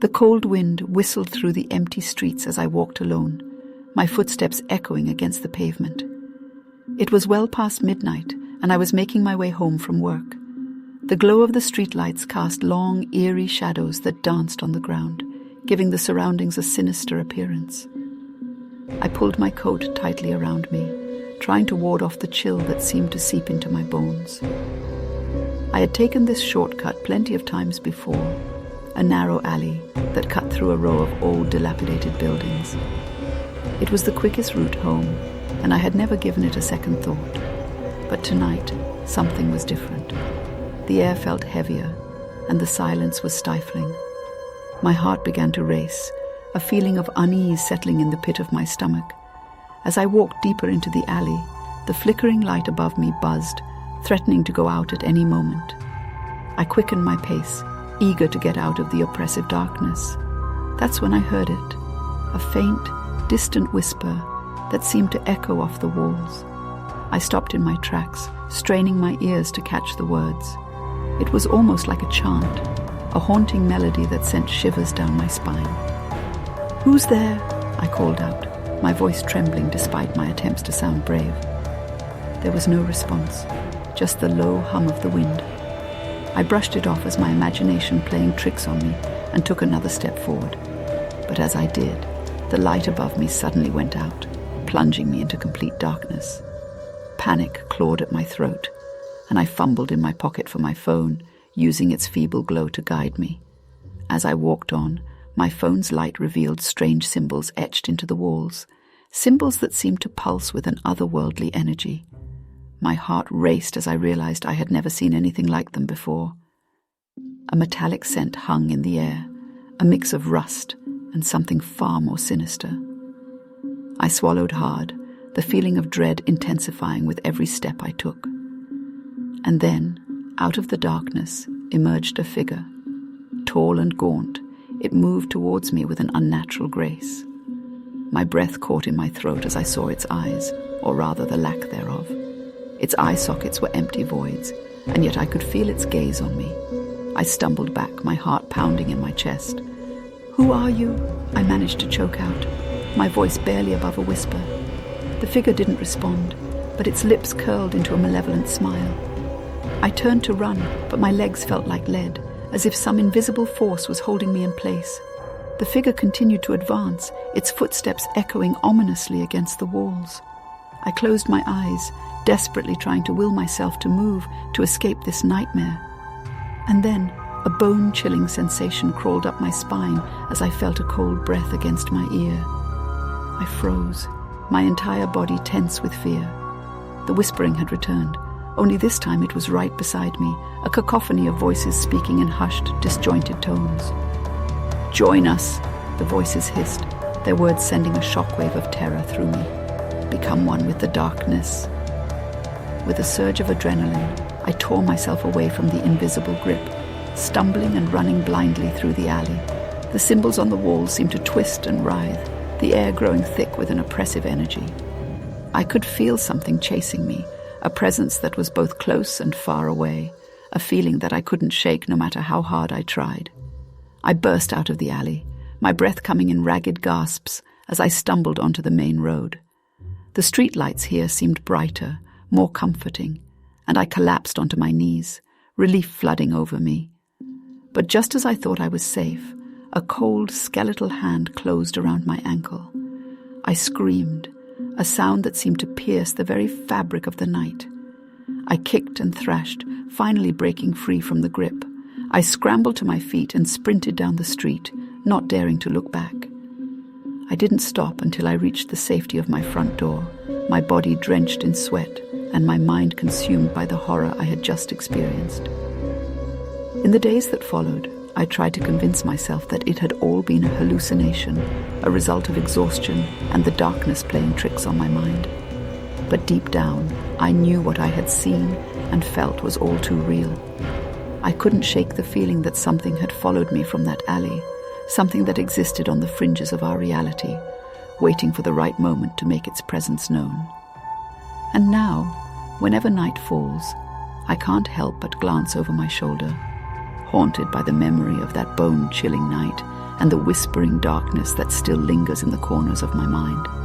The cold wind whistled through the empty streets as I walked alone, my footsteps echoing against the pavement. It was well past midnight, and I was making my way home from work. The glow of the streetlights cast long, eerie shadows that danced on the ground, giving the surroundings a sinister appearance. I pulled my coat tightly around me, trying to ward off the chill that seemed to seep into my bones. I had taken this shortcut plenty of times before, a narrow alley that cut through a row of old, dilapidated buildings. It was the quickest route home, and I had never given it a second thought. But tonight, something was different. The air felt heavier, and the silence was stifling. My heart began to race, a feeling of unease settling in the pit of my stomach. As I walked deeper into the alley, the flickering light above me buzzed, threatening to go out at any moment. I quickened my pace, eager to get out of the oppressive darkness. That's when I heard it, a faint, distant whisper that seemed to echo off the walls. I stopped in my tracks, straining my ears to catch the words. It was almost like a chant, a haunting melody that sent shivers down my spine. "Who's there?" I called out, my voice trembling despite my attempts to sound brave. There was no response, just the low hum of the wind. I brushed it off as my imagination playing tricks on me and took another step forward. But as I did, the light above me suddenly went out, plunging me into complete darkness. Panic clawed at my throat, and I fumbled in my pocket for my phone, using its feeble glow to guide me. As I walked on, my phone's light revealed strange symbols etched into the walls, symbols that seemed to pulse with an otherworldly energy. My heart raced as I realized I had never seen anything like them before. A metallic scent hung in the air, a mix of rust and something far more sinister. I swallowed hard, the feeling of dread intensifying with every step I took. And then, out of the darkness, emerged a figure. Tall and gaunt, it moved towards me with an unnatural grace. My breath caught in my throat as I saw its eyes, or rather the lack thereof. Its eye sockets were empty voids, and yet I could feel its gaze on me. I stumbled back, my heart pounding in my chest. "Who are you?" I managed to choke out, my voice barely above a whisper. The figure didn't respond, but its lips curled into a malevolent smile. I turned to run, but my legs felt like lead, as if some invisible force was holding me in place. The figure continued to advance, its footsteps echoing ominously against the walls. I closed my eyes, desperately trying to will myself to move, to escape this nightmare. And then, a bone-chilling sensation crawled up my spine as I felt a cold breath against my ear. I froze, my entire body tense with fear. The whispering had returned, only this time it was right beside me, a cacophony of voices speaking in hushed, disjointed tones. "Join us," the voices hissed, their words sending a shockwave of terror through me. "Become one with the darkness." With a surge of adrenaline, I tore myself away from the invisible grip, stumbling and running blindly through the alley. The symbols on the walls seemed to twist and writhe, the air growing thick with an oppressive energy. I could feel something chasing me, a presence that was both close and far away, a feeling that I couldn't shake no matter how hard I tried. I burst out of the alley, my breath coming in ragged gasps as I stumbled onto the main road. The streetlights here seemed brighter, more comforting, and I collapsed onto my knees, relief flooding over me. But just as I thought I was safe, a cold, skeletal hand closed around my ankle. I screamed, a sound that seemed to pierce the very fabric of the night. I kicked and thrashed, finally breaking free from the grip. I scrambled to my feet and sprinted down the street, not daring to look back. I didn't stop until I reached the safety of my front door, my body drenched in sweat and my mind consumed by the horror I had just experienced. In the days that followed, I tried to convince myself that it had all been a hallucination, a result of exhaustion and the darkness playing tricks on my mind. But deep down, I knew what I had seen and felt was all too real. I couldn't shake the feeling that something had followed me from that alley, something that existed on the fringes of our reality, waiting for the right moment to make its presence known. And now, whenever night falls, I can't help but glance over my shoulder, haunted by the memory of that bone-chilling night and the whispering darkness that still lingers in the corners of my mind.